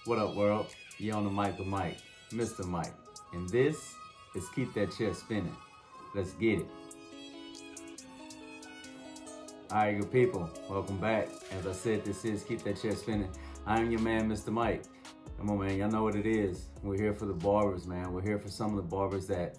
What up, world? You on the mic with Mike, Mr. Mike. And this is Keep That Chair Spinning. Let's get it. All right, good people. Welcome back. As I said, this is Keep That Chair Spinning. I am your man, Mr. Mike. Come on, man. Y'all know what it is. We're here for the barbers, man. We're here for some of the barbers that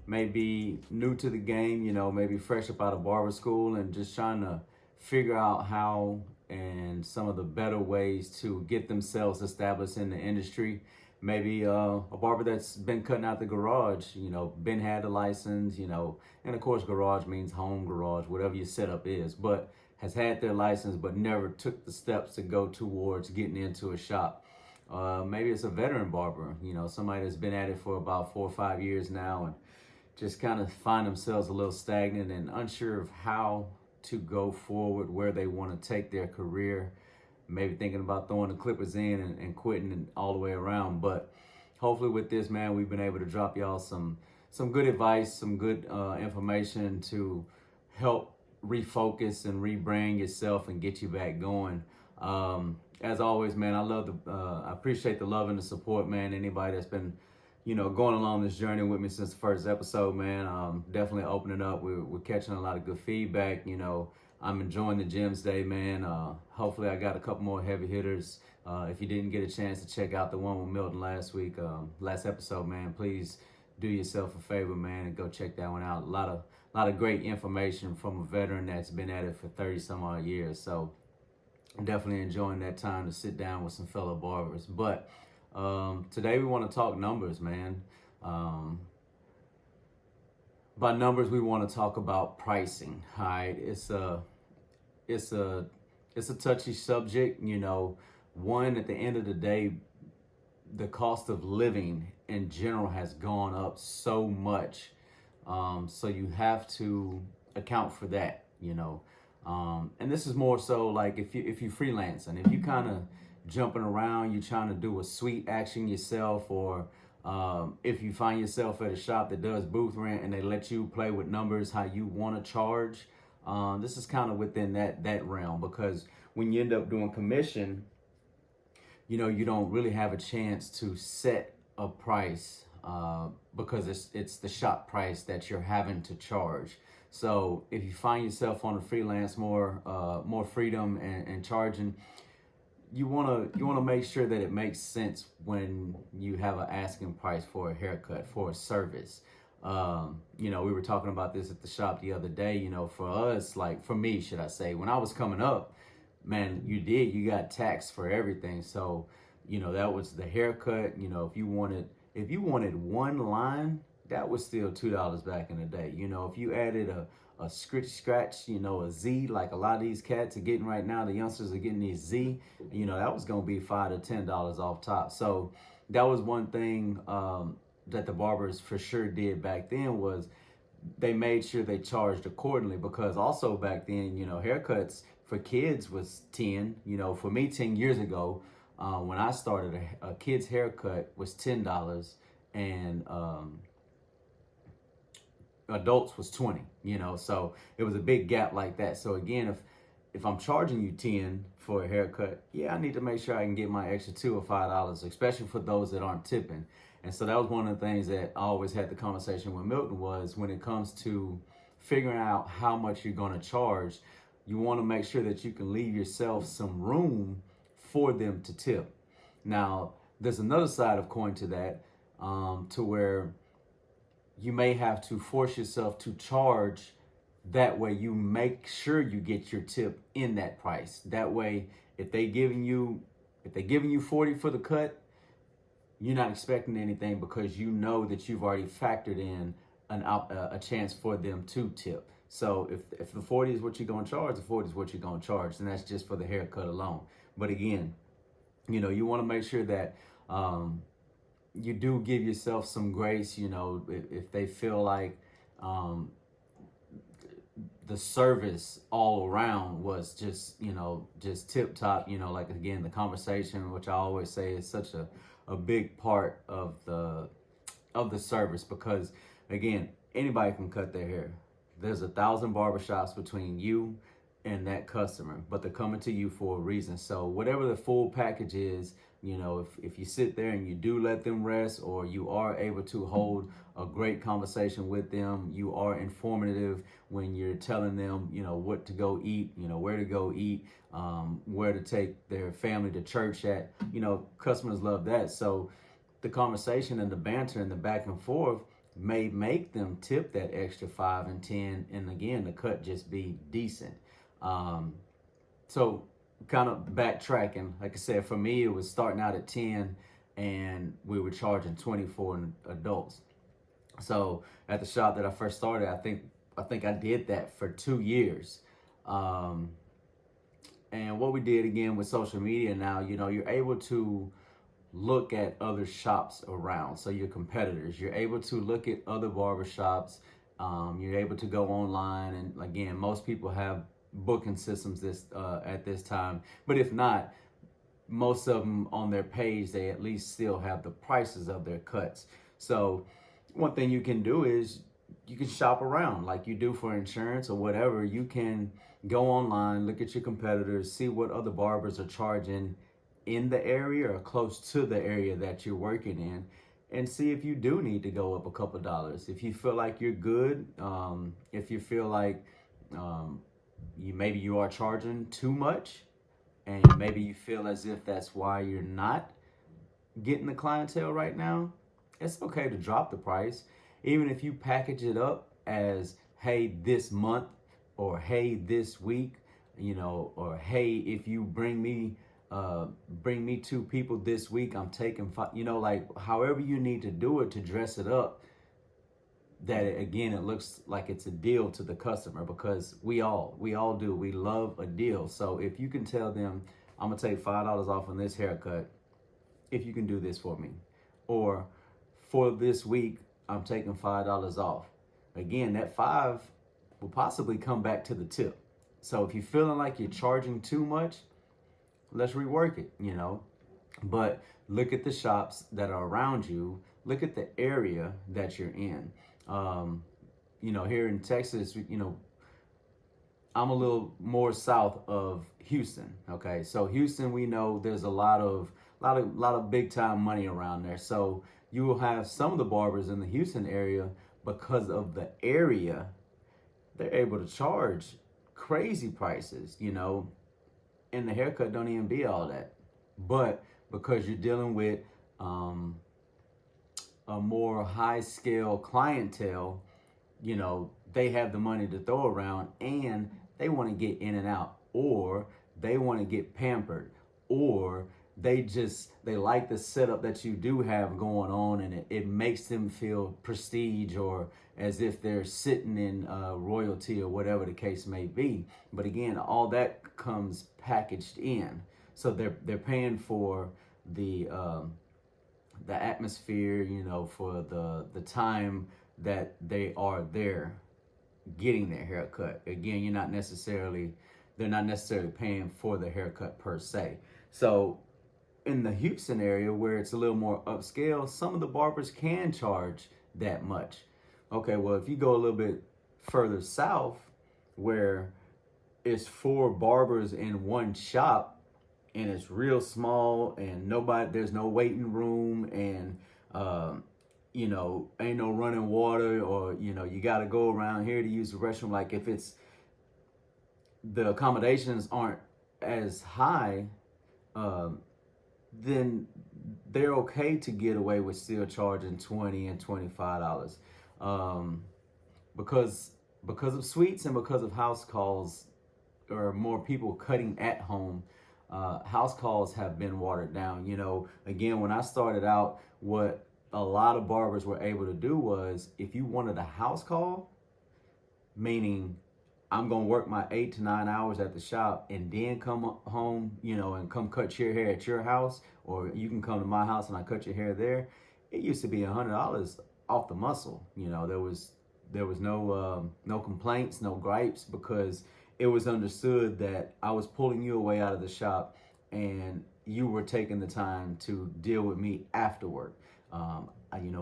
may be new to the game, maybe fresh up out of barber school and just trying to figure out how and some of the better ways to get themselves established in the industry. Maybe a barber that's been cutting out the garage, been had a license, and of course garage means home garage, whatever your setup is, but has had their license but never took the steps to go towards getting into a shop. Maybe it's a veteran barber, somebody that's been at it for about 4 or 5 years now and just kind of find themselves a little stagnant and unsure of how to go forward, where they want to take their career, maybe thinking about throwing the clippers in and quitting and all the way around. But hopefully with this, man, we've been able to drop y'all some good advice, some good information to help refocus and rebrand yourself and get you back going. As always, man, I appreciate the love and the support, man. Anybody that's been going along this journey with me since the first episode, man. Definitely opening up. We're catching a lot of good feedback. I'm enjoying the gems day, man. Hopefully I got a couple more heavy hitters. If you didn't get a chance to check out the one with Milton last week, last episode, man, please do yourself a favor, man, and go check that one out. A lot of great information from a veteran that's been at it for 30 some odd years. So I'm definitely enjoying that time to sit down with some fellow barbers. But today we want to talk numbers, man. By numbers, we want to talk about pricing. All right, it's a touchy subject. One, at the end of the day, the cost of living in general has gone up so much. So you have to account for that. And this is more so like if you freelance and if you kind of jumping around, you're trying to do a sweet action yourself, or if you find yourself at a shop that does booth rent and they let you play with numbers how you want to charge, this is kind of within that realm, because when you end up doing commission, you don't really have a chance to set a price because it's the shop price that you're having to charge. So if you find yourself on a freelance more freedom and charging, you wanna make sure that it makes sense when you have an asking price for a haircut, for a service. We were talking about this at the shop the other day. For us, like for me, should I say, when I was coming up, man, you got taxed for everything. So that was the haircut. If you wanted one line, that was still $2 back in the day. If you added a scratch, a Z, like a lot of these cats are getting right now, the youngsters are getting these Z, that was gonna be $5 to $10 off top. So that was one thing that the barbers for sure did back then, was they made sure they charged accordingly, because also back then, haircuts for kids was 10. For me 10 years ago, when I started, a kid's haircut was $10, and adults was 20, so it was a big gap like that. So again, if I'm charging you 10 for a haircut, yeah, I need to make sure I can get my extra $2 or $5, especially for those that aren't tipping. And so that was one of the things that I always had the conversation with Milton, was when it comes to figuring out how much you're going to charge, you want to make sure that you can leave yourself some room for them to tip. Now, there's another side of coin to that, to where you may have to force yourself to charge. That way you make sure you get your tip in that price. That way, if they giving you 40 for the cut, you're not expecting anything, because you know that you've already factored in a chance for them to tip. So if the 40 is what you're going to charge, the 40 is what you're going to charge. And that's just for the haircut alone. But again, you want to make sure that you do give yourself some grace. If they feel like the service all around was just tip top, like, again, the conversation, which I always say is such a big part of the service, because again, anybody can cut their hair. There's 1,000 barbershops between you and that customer, but they're coming to you for a reason. So whatever the full package is, You know, if you sit there and you do let them rest, or you are able to hold a great conversation with them, you are informative when you're telling them, you know, what to go eat, you know, where to go eat, where to take their family to church at. You know, customers love that. So the conversation and the banter and the back and forth may make them tip that extra 5 and 10, and again, the cut just be decent. Um, so kind of backtracking, like I said, for me, it was starting out at 10 and we were charging 20 for adults. So at the shop that I first started, I think I did that for 2 years. Um, and what we did again with social media now, you know, you're able to look at other shops around. So your competitors, you're able to look at other barber shops. You're able to go online, and again, most people have booking systems at this time. But if not, most of them on their page, they at least still have the prices of their cuts. So one thing you can do is you can shop around like you do for insurance or whatever. You can go online, look at your competitors, see what other barbers are charging in the area or close to the area that you're working in, and see if you do need to go up a couple dollars. If you feel like you're good, if you feel like maybe you are charging too much, and maybe you feel as if that's why you're not getting the clientele right now, it's okay to drop the price. Even if you package it up as, hey, this month, or hey, this week, you know, or hey, if you bring me 2 people this week, I'm taking 5, you know, like however you need to do it to dress it up, that again, it looks like it's a deal to the customer, because we all do, we love a deal. So if you can tell them, I'm gonna take $5 off on this haircut if you can do this for me, or for this week I'm taking $5 off, again, that 5 will possibly come back to the tip. So if you're feeling like you're charging too much, let's rework it, you know. But look at the shops that are around you, look at the area that you're in. You know, here in Texas, you know, I'm a little more south of Houston. Okay, so Houston, we know there's a lot of big time money around there. So you will have some of the barbers in the Houston area, because of the area, they're able to charge crazy prices, you know, and the haircut don't even be all that. But because you're dealing with a more high scale clientele, you know, they have the money to throw around, and they want to get in and out, or they want to get pampered, or they like the setup that you do have going on, and it makes them feel prestige, or as if they're sitting in royalty, or whatever the case may be. But again, all that comes packaged in. So they're paying for the atmosphere, you know, for the time that they are there getting their haircut. Again, they're not necessarily paying for the haircut per se. So in the Houston area, where it's a little more upscale, some of the barbers can charge that much. Okay, well, if you go a little bit further south, where it's 4 barbers in one shop, and it's real small, and there's no waiting room, and you know, ain't no running water, or you know, you got to go around here to use the restroom. Like if the accommodations aren't as high, then they're okay to get away with still charging $20 and $25, because of suites, and because of house calls, or more people cutting at home. House calls have been watered down. You know, again, when I started out, what a lot of barbers were able to do was, if you wanted a house call, meaning I'm gonna work my 8 to 9 hours at the shop and then come home, you know, and come cut your hair at your house, or you can come to my house and I cut your hair there. It used to be $100 off the muscle. You know, there was no complaints, no gripes, because it was understood that I was pulling you away out of the shop, and you were taking the time to deal with me afterward.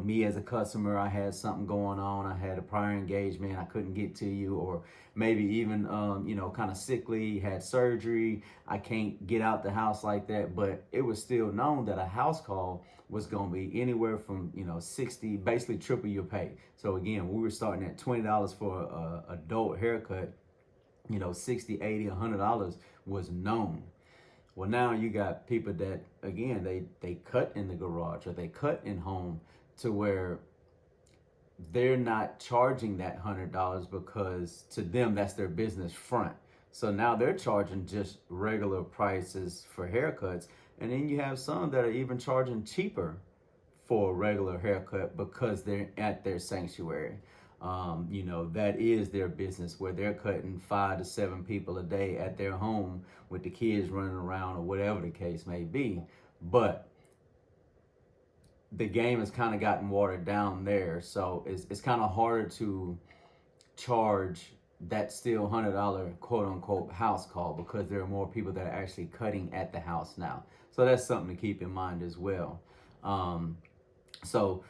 Me as a customer, I had something going on. I had a prior engagement. I couldn't get to you, or maybe even, kind of sickly, had surgery. I can't get out the house like that. But it was still known that a house call was going to be anywhere from, 60, basically triple your pay. So again, we were starting at $20 for a adult haircut. 60, 80, $100 was known. Well, now you got people that, again, they cut in the garage or they cut in home, to where they're not charging that $100 because to them that's their business front. So now they're charging just regular prices for haircuts. And then you have some that are even charging cheaper for a regular haircut because they're at their sanctuary. That is their business, where they're cutting 5 to 7 people a day at their home with the kids running around or whatever the case may be. But the game has kind of gotten watered down there. So it's kind of harder to charge that still $100 quote unquote house call, because there are more people that are actually cutting at the house now. So that's something to keep in mind as well. So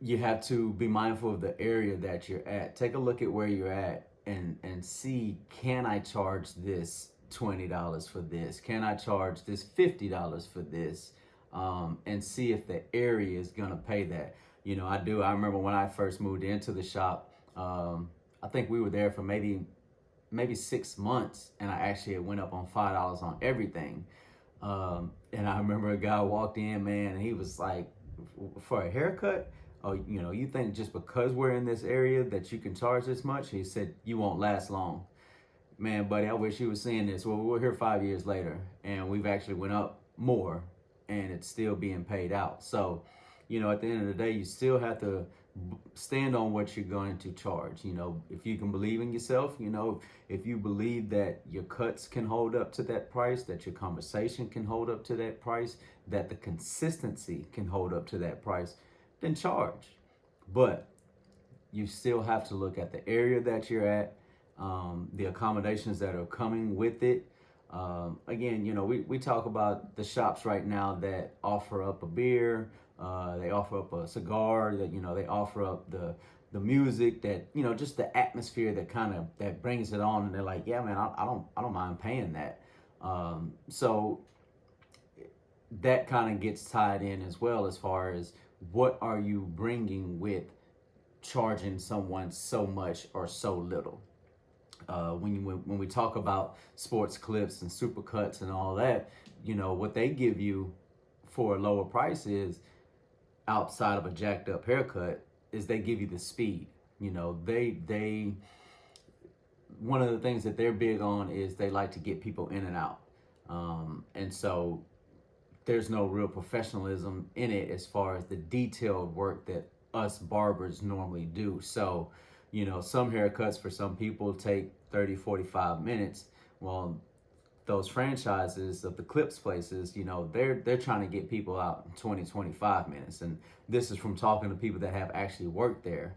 you have to be mindful of the area that you're at. Take a look at where you're at and see, can I charge this $20 for this? Can I charge this $50 for this? And see if the area is gonna pay that. I remember when I first moved into the shop, I think we were there for maybe 6 months, and I actually went up on $5 on everything. And I remember a guy walked in, man, and he was like, for a haircut, oh, you think just because we're in this area that you can charge this much? He said, you won't last long. Man, buddy, I wish you were seeing this. Well, we're here 5 years later, and we've actually went up more, and it's still being paid out. So, at the end of the day, you still have to stand on what you're going to charge. If you can believe in yourself, if you believe that your cuts can hold up to that price, that your conversation can hold up to that price, that the consistency can hold up to that price, then charge. But you still have to look at the area that you're at, the accommodations that are coming with it. Again, we talk about the shops right now that offer up a beer, they offer up a cigar, that they offer up the music, that just the atmosphere that brings it on, and they're like, yeah, man, I don't mind paying that. So that kind of gets tied in as well, as far as what are you bringing with charging someone so much or so little. When we talk about sports clips and supercuts and all that, what they give you for a lower price is, outside of a jacked up haircut, is they give you the speed. They one of the things that they're big on is they like to get people in and out. And so there's no real professionalism in it as far as the detailed work that us barbers normally do. So, some haircuts for some people take 30, 45 minutes. Well, those franchises of the clips places, they're trying to get people out in 20, 25 minutes. And this is from talking to people that have actually worked there,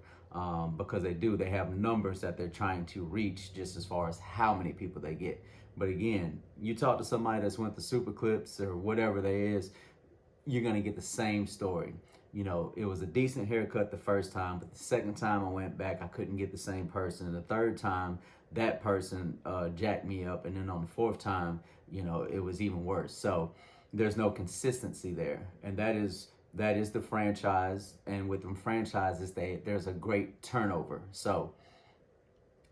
because they have numbers that they're trying to reach, just as far as how many people they get. But again, you talk to somebody that's went to Super Clips or whatever they is, you're gonna get the same story. It was a decent haircut the first time, but the second time I went back, I couldn't get the same person. And the third time, that person jacked me up. And then on the fourth time, it was even worse. So there's no consistency there. And that is the franchise. And with them franchises, there's a great turnover. So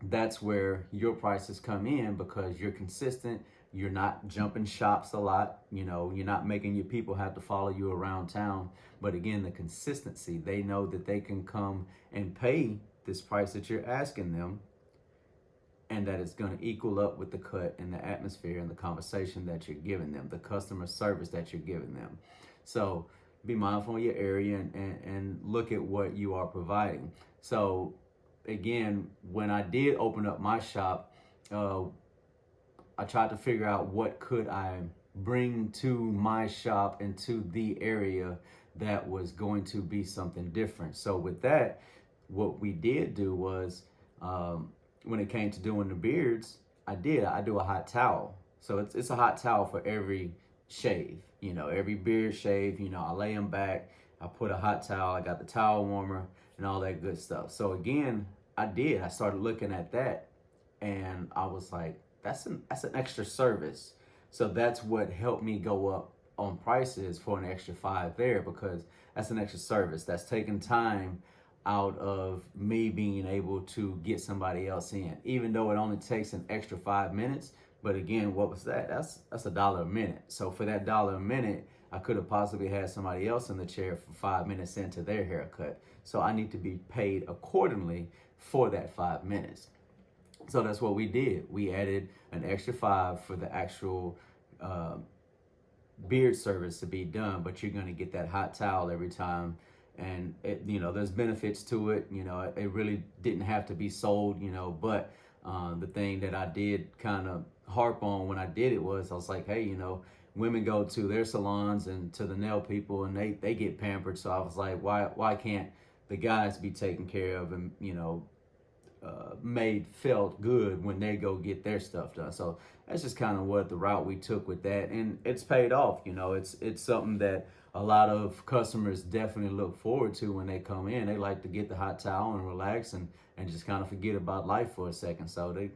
that's where your prices come in, because you're consistent. You're not jumping shops a lot. You're not making your people have to follow you around town. But again, the consistency, they know that they can come and pay this price that you're asking them, and that it's going to equal up with the cut and the atmosphere and the conversation that you're giving them, the customer service that you're giving them. So be mindful of your area and look at what you are providing. So again, when I did open up my shop, I tried to figure out what could I bring to my shop and to the area that was going to be something different. So with that, what we did do was, when it came to doing the beards, I do a hot towel. So it's a hot towel for every shave, every beard shave. I lay them back, I put a hot towel, I got the towel warmer and all that good stuff. So again, I started looking at that and I was like, that's an extra service. So that's what helped me go up on prices for an extra five there, because that's an extra service. That's taking time out of me being able to get somebody else in, even though it only takes an extra 5 minutes. But again, what was that? That's $1 a minute. So for that $1 a minute, I could have possibly had somebody else in the chair for 5 minutes into their haircut. So I need to be paid accordingly for that 5 minutes. So that's what we did. We added an extra five for the actual beard service to be done, but you're going to get that hot towel every time. And there's benefits to it. It really didn't have to be sold, but the thing that I did kind of harp on when I did it was, I was like, hey, women go to their salons and to the nail people and they get pampered. So I was like, why can't the guys be taken care of and, made felt good when they go get their stuff done. So that's just kind of what the route we took with that, and it's paid off. It's something that a lot of customers definitely look forward to when they come in. They like to get the hot towel and relax and just kind of forget about life for a second. So they,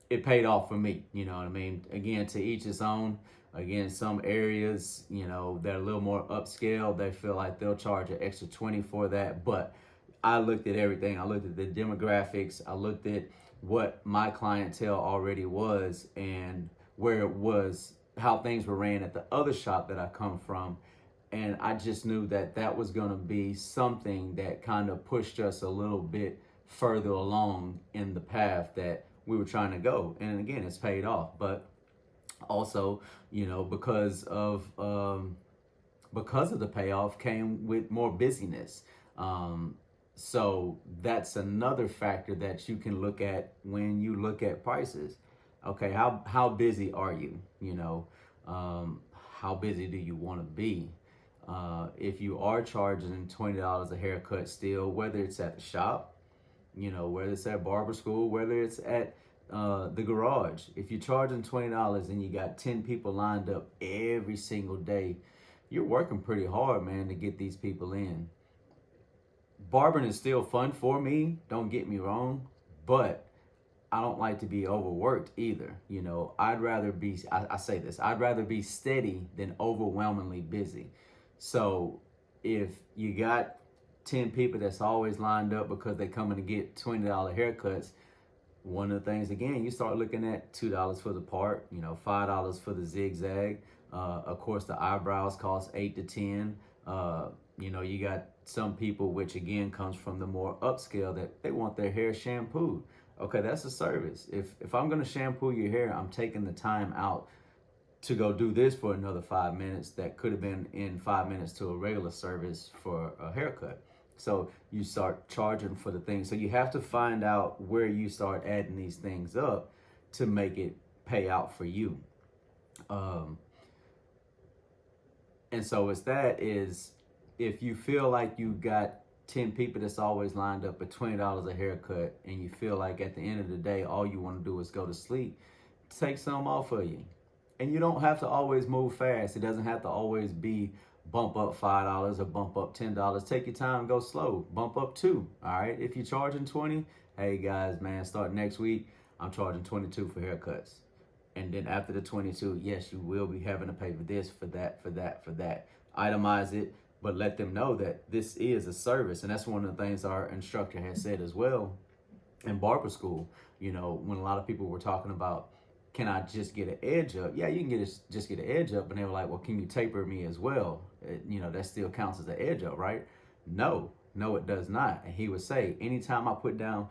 it paid off for me. You know what I mean? Again, to each his own. Again, some areas, they're a little more upscale. They feel like they'll charge an extra 20 for that, but I looked at everything. I looked at the demographics. I looked at what my clientele already was and where it was, how things were ran at the other shop that I come from. And I just knew that that was going to be something that kind of pushed us a little bit further along in the path that we were trying to go. And again, it's paid off. But also, because of the payoff came with more busyness. So that's another factor that you can look at when you look at prices. Okay, how busy are you? How busy do you want to be? If you are charging $20 a haircut still, whether it's at the shop, whether it's at barber school, whether it's at the garage, if you're charging $20 and you got 10 people lined up every single day, you're working pretty hard, man, to get these people in. Barbering is still fun for me, don't get me wrong, but I don't like to be overworked either. I'd rather be, I say this, I'd rather be steady than overwhelmingly busy. So if you got 10 people that's always lined up because they coming to get $20 haircuts, one of the things, again, you start looking at $2 for the part, $5 for the zigzag. Of course, the eyebrows cost 8 to 10. You got some people, which again comes from the more upscale, that they want their hair shampooed. Okay, that's a service. If I'm gonna shampoo your hair, I'm taking the time out to go do this for another 5 minutes that could have been in 5 minutes to a regular service for a haircut. So you start charging for the thing. So you have to find out where you start adding these things up to make it pay out for you. And so if you feel like you got 10 people that's always lined up at $20 a haircut, and you feel like at the end of the day, all you want to do is go to sleep, take some off of you. And you don't have to always move fast. It doesn't have to always be bump up $5 or bump up $10. Take your time, go slow, bump up $2. All right. If you're charging 20, hey guys, man, start next week, I'm charging 22 for haircuts. And then after the 22, yes, you will be having to pay for this, for that, for that, for that. Itemize it, but let them know that this is a service. And that's one of the things our instructor has said as well in barber school. When a lot of people were talking about, can I just get an edge up? Yeah, you can just get an edge up. And they were like, well, can you taper me as well? That still counts as an edge up, right? No, it does not. And he would say, anytime I put down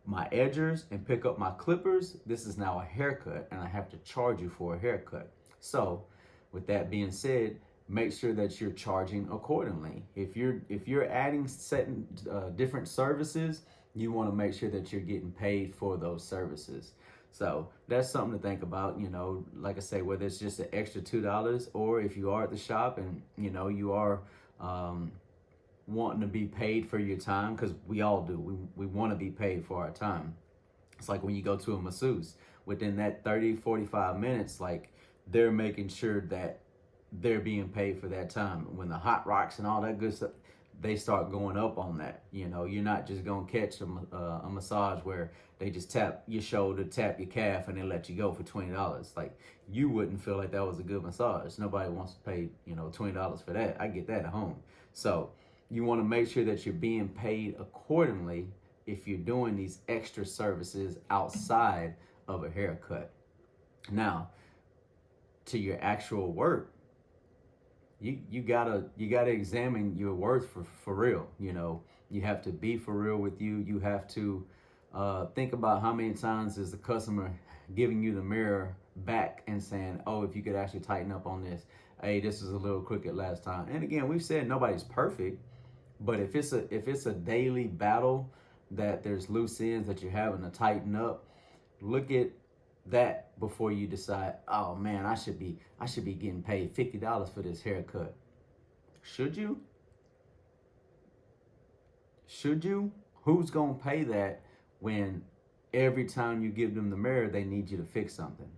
my edgers and pick up my clippers, this is now a haircut, and I have to charge you for a haircut. So with that being said, make sure that you're charging accordingly. If you're adding certain different services, you want to make sure that you're getting paid for those services. So that's something to think about. Like I say, whether it's just an extra $2, or if you are at the shop and you are wanting to be paid for your time, because we all do. We want to be paid for our time. It's like when you go to a masseuse, within that 30, 45 minutes, like, they're making sure that they're being paid for that time. When the hot rocks and all that good stuff, they start going up on that. You know, you're not just gonna catch a massage where they just tap your shoulder, tap your calf, and then let you go for $20. Like, you wouldn't feel like that was a good massage. Nobody wants to pay, $20 for that. I get that at home. So you want to make sure that you're being paid accordingly if you're doing these extra services outside of a haircut. Now, to your actual work, you gotta examine your worth for real. You have to be for real with you. You have to think about how many times is the customer giving you the mirror back and saying, oh, if you could actually tighten up on this, hey, this is a little crooked last time. And again, we've said nobody's perfect, but if it's a daily battle that there's loose ends that you're having to tighten up, look at that before you decide, oh man, I should be getting paid $50 for this haircut. Should you? Who's gonna pay that when every time you give them the mirror they need you to fix something?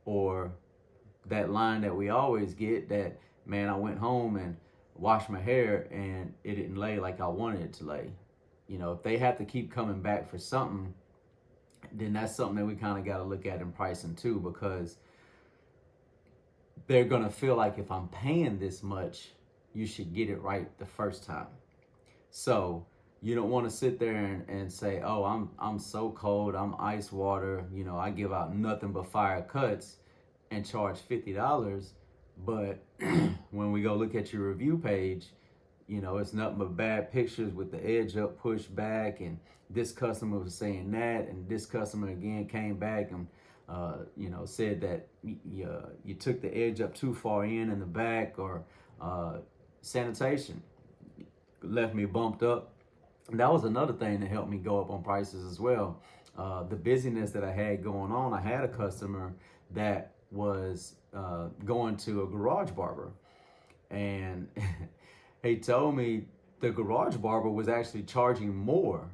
Or that line that we always get, that, man, I went home and washed my hair and it didn't lay like I wanted it to lay. If they have to keep coming back for something, then that's something that we kind of got to look at in pricing too, because they're going to feel like, if I'm paying this much, you should get it right the first time. So you don't want to sit there and say, oh, I'm so cold, I'm ice water, I give out nothing but fire cuts, and charge $50. But when we go look at your review page, it's nothing but bad pictures with the edge up, pushed back, and this customer was saying that, and this customer again came back and said that you took the edge up too far in the back, or sanitation left me bumped up. And that was another thing that helped me go up on prices as well. The busyness that I had going on, I had a customer that was going to a garage barber, and he told me the garage barber was actually charging more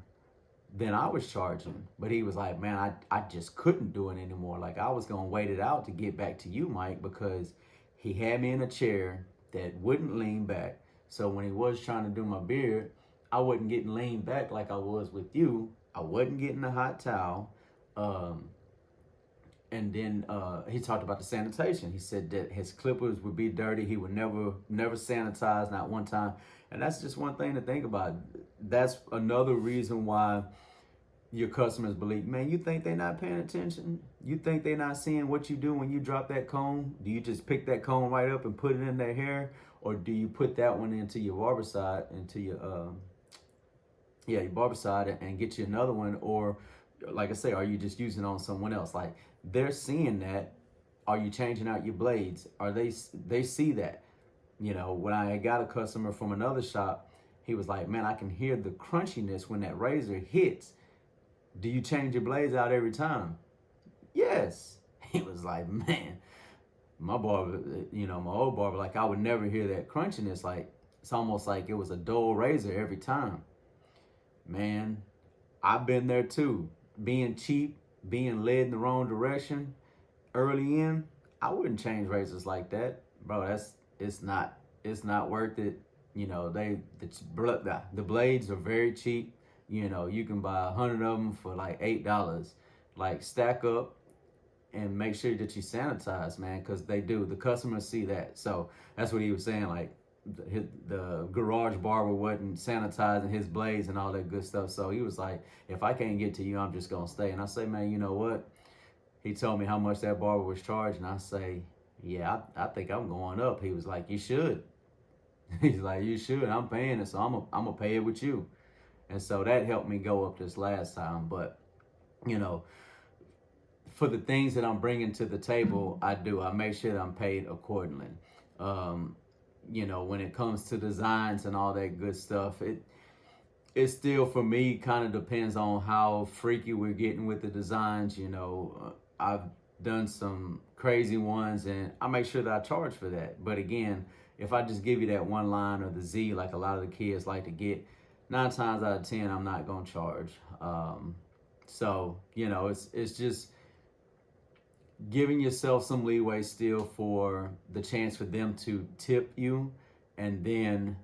than I was charging. But he was like, man, I just couldn't do it anymore. Like, I was going to wait it out to get back to you, Mike, because he had me in a chair that wouldn't lean back. So when he was trying to do my beard, I wasn't getting leaned back like I was with you. I wasn't getting a hot towel. And then he talked about the sanitation. He said that his clippers would be dirty. He would never sanitize, not one time. And that's just one thing to think about. That's another reason why your customers believe, man, you think they're not paying attention? You think they're not seeing what you do when you drop that comb? Do you just pick that comb right up and put it in their hair? Or do you put that one into your barber side, into your barber side, and get you another one? Or, like I say, are you just using it on someone else? Like, they're seeing that. Are you changing out your blades? They see that? When I got a customer from another shop, he was like, man, I can hear the crunchiness when that razor hits. Do you change your blades out every time? Yes. He was like, man, my barber, my old barber, like, I would never hear that crunchiness. Like, it's almost like it was a dull razor every time. Man, I've been there too. Being cheap, being led in the wrong direction early in, I wouldn't change razors like that, bro. It's not worth it. The blades are very cheap. You can buy 100 of them for like $8. Like, stack up and make sure that you sanitize, man, because they do. The customers see that. So that's what he was saying. Like, the garage barber wasn't sanitizing his blades and all that good stuff. So he was like, if I can't get to you, I'm just gonna stay. And I say, man, you know what? He told me how much that barber was charging. I say, yeah, I think I'm going up. He was like, you should. He's like, you should. I'm paying it, so I'm gonna pay it with you. And so that helped me go up this last time. But for the things that I'm bringing to the table, I make sure that I'm paid accordingly. When it comes to designs and all that good stuff, it still, for me, kind of depends on how freaky we're getting with the designs. I've done some crazy ones, and I make sure that I charge for that. But again, if I just give you that one line or the Z, like a lot of the kids like to get, 9 times out of 10, I'm not gonna charge. So it's just, giving yourself some leeway still for the chance for them to tip you, and then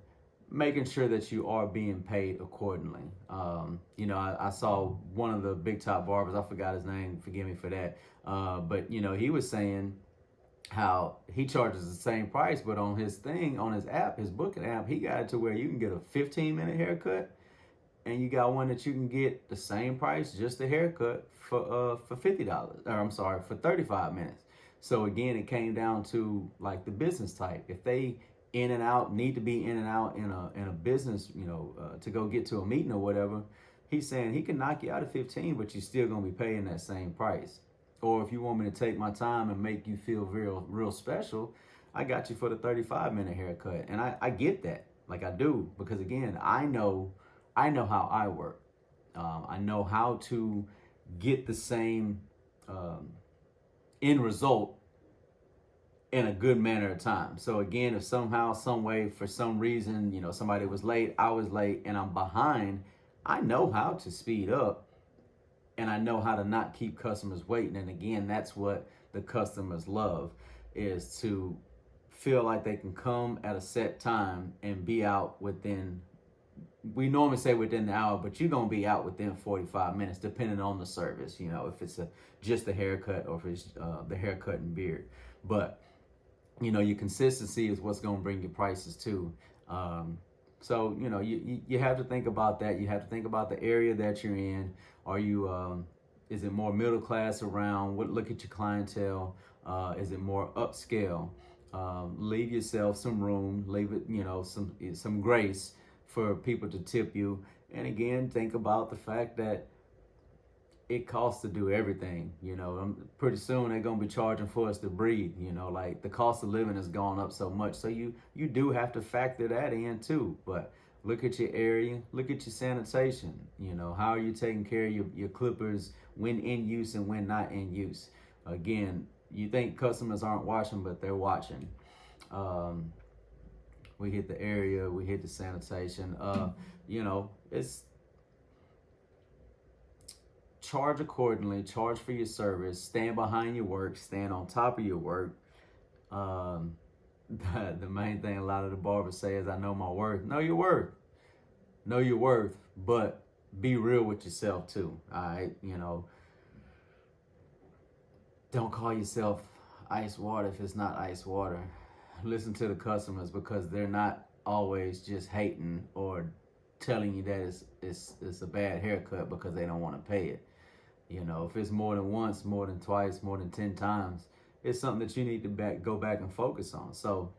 making sure that you are being paid accordingly. I saw one of the big top barbers, I forgot his name, forgive me for that, but he was saying how he charges the same price, but on his thing, on his app, his booking app, he got it to where you can get a 15-minute haircut, and you got one that you can get the same price, just a haircut for $50. Or I'm sorry, for 35 minutes. So again, it came down to like the business type. If they in and out need to be in and out in a business, to go get to a meeting or whatever, he's saying he can knock you out at 15, but you're still gonna be paying that same price. Or if you want me to take my time and make you feel real special, I got you for the 35-minute haircut. And I get that, like I do, because again, I know how I work. I know how to get the same end result in a good manner of time. So again, if somehow, some way, for some reason, somebody was late, I was late, and I'm behind, I know how to speed up, and I know how to not keep customers waiting. And again, that's what the customers love, is to feel like they can come at a set time and be out within, we normally say within the hour, but you're gonna be out within 45 minutes, depending on the service. If it's just a haircut, or if it's the haircut and beard. But your consistency is what's gonna bring your prices too. So you have to think about that. You have to think about the area that you're in. Are you is it more middle class around? Look at your clientele. Is it more upscale? Leave yourself some room. Leave it some grace for people to tip you. And again, think about the fact that it costs to do everything. Pretty soon they're gonna be charging for us to breathe. Like the cost of living has gone up so much, so you do have to factor that in too. But look at your area, look at your sanitation. How are you taking care of your clippers when in use and when not in use? Again, you think customers aren't watching, but they're watching. We hit the area, we hit the sanitation. It's charge accordingly, charge for your service, stand behind your work, stand on top of your work. The main thing a lot of the barbers say is, I know my worth. Know your worth. Know your worth, but be real with yourself too. All right, don't call yourself ice water if it's not ice water. Listen to the customers, because they're not always just hating or telling you that it's a bad haircut because they don't want to pay it. If it's more than once, more than twice, more than 10 times, it's something that you need to go back and focus on. So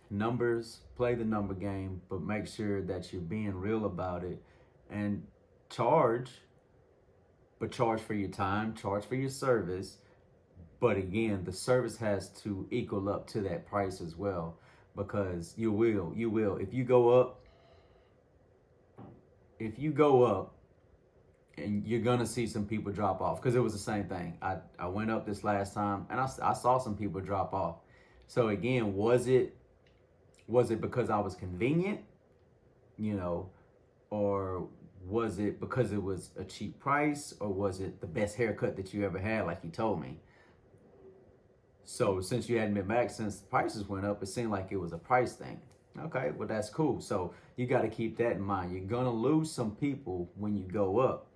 numbers, play the number game, but make sure that you're being real about it, and charge for your time, charge for your service. But again, the service has to equal up to that price as well, because you will. If you go up, and you're gonna see some people drop off, because it was the same thing. I went up this last time, and I saw some people drop off. So again, was it because I was convenient, or was it because it was a cheap price, or was it the best haircut that you ever had, like you told me? So since you hadn't been back since the prices went up, it seemed like it was a price thing. Okay, well, that's cool. So you got to keep that in mind. You're gonna lose some people when you go up,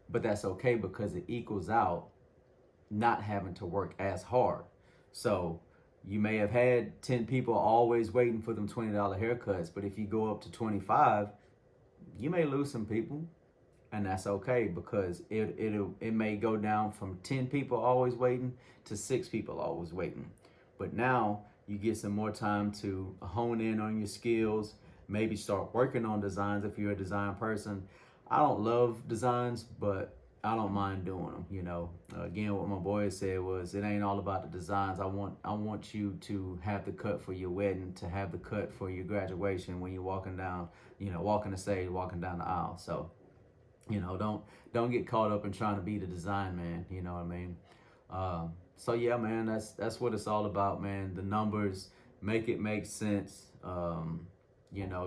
but that's okay, because it equals out not having to work as hard. So you may have had 10 people always waiting for them $20 haircuts, but if you go up to 25, you may lose some people, and that's okay, because it may go down from 10 people always waiting to 6 people always waiting. But now you get some more time to hone in on your skills, maybe start working on designs if you're a design person. I don't love designs, but I don't mind doing them. Again, what my boy said was, it ain't all about the designs. I want you to have the cut for your wedding, to have the cut for your graduation when you're walking down, walking the stage, walking down the aisle. So, don't get caught up in trying to be the design man. You know what I mean? So yeah, man, that's what it's all about, man. The numbers, make it make sense.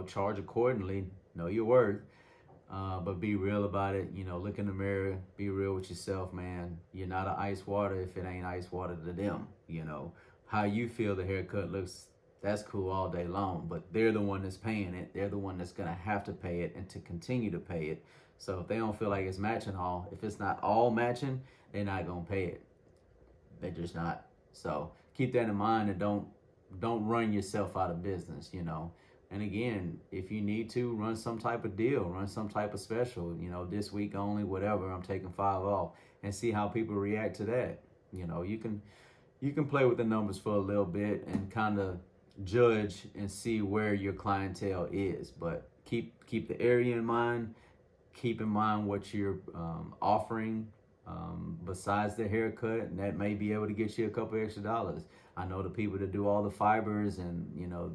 Charge accordingly, know your worth, But be real about it. You know, look in the mirror, be real with yourself, man. You're not an ice water if it ain't ice water to them. You know, how you feel the haircut looks, that's cool all day long, but they're the one that's paying it. They're the one that's gonna have to pay it and to continue to pay it. So if they don't feel like it's matching all, if it's not all matching, they're not gonna pay it. They're just not. So keep that in mind and don't run yourself out of business, you know. And again, if you need to run some type of deal, run some type of special, you know, this week only, whatever, I'm taking 5 off, and see how people react to that. You know, you can play with the numbers for a little bit and kind of judge and see where your clientele is, but keep the area in mind. Keep in mind what you're offering besides the haircut, and that may be able to get you a couple extra dollars. I know the people that do all the fibers and, you know,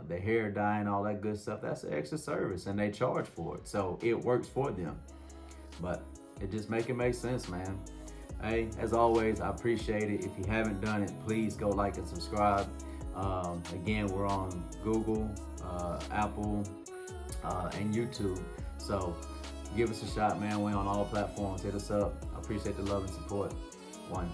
the hair dye and all that good stuff. That's an extra service, and they charge for it, so it works for them. But it just make sense, man. Hey, as always, I appreciate it. If you haven't done it, please go like and subscribe. Again, we're on Google, Apple, and YouTube. So give us a shot, man. We're on all platforms. Hit us up. I appreciate the love and support. One.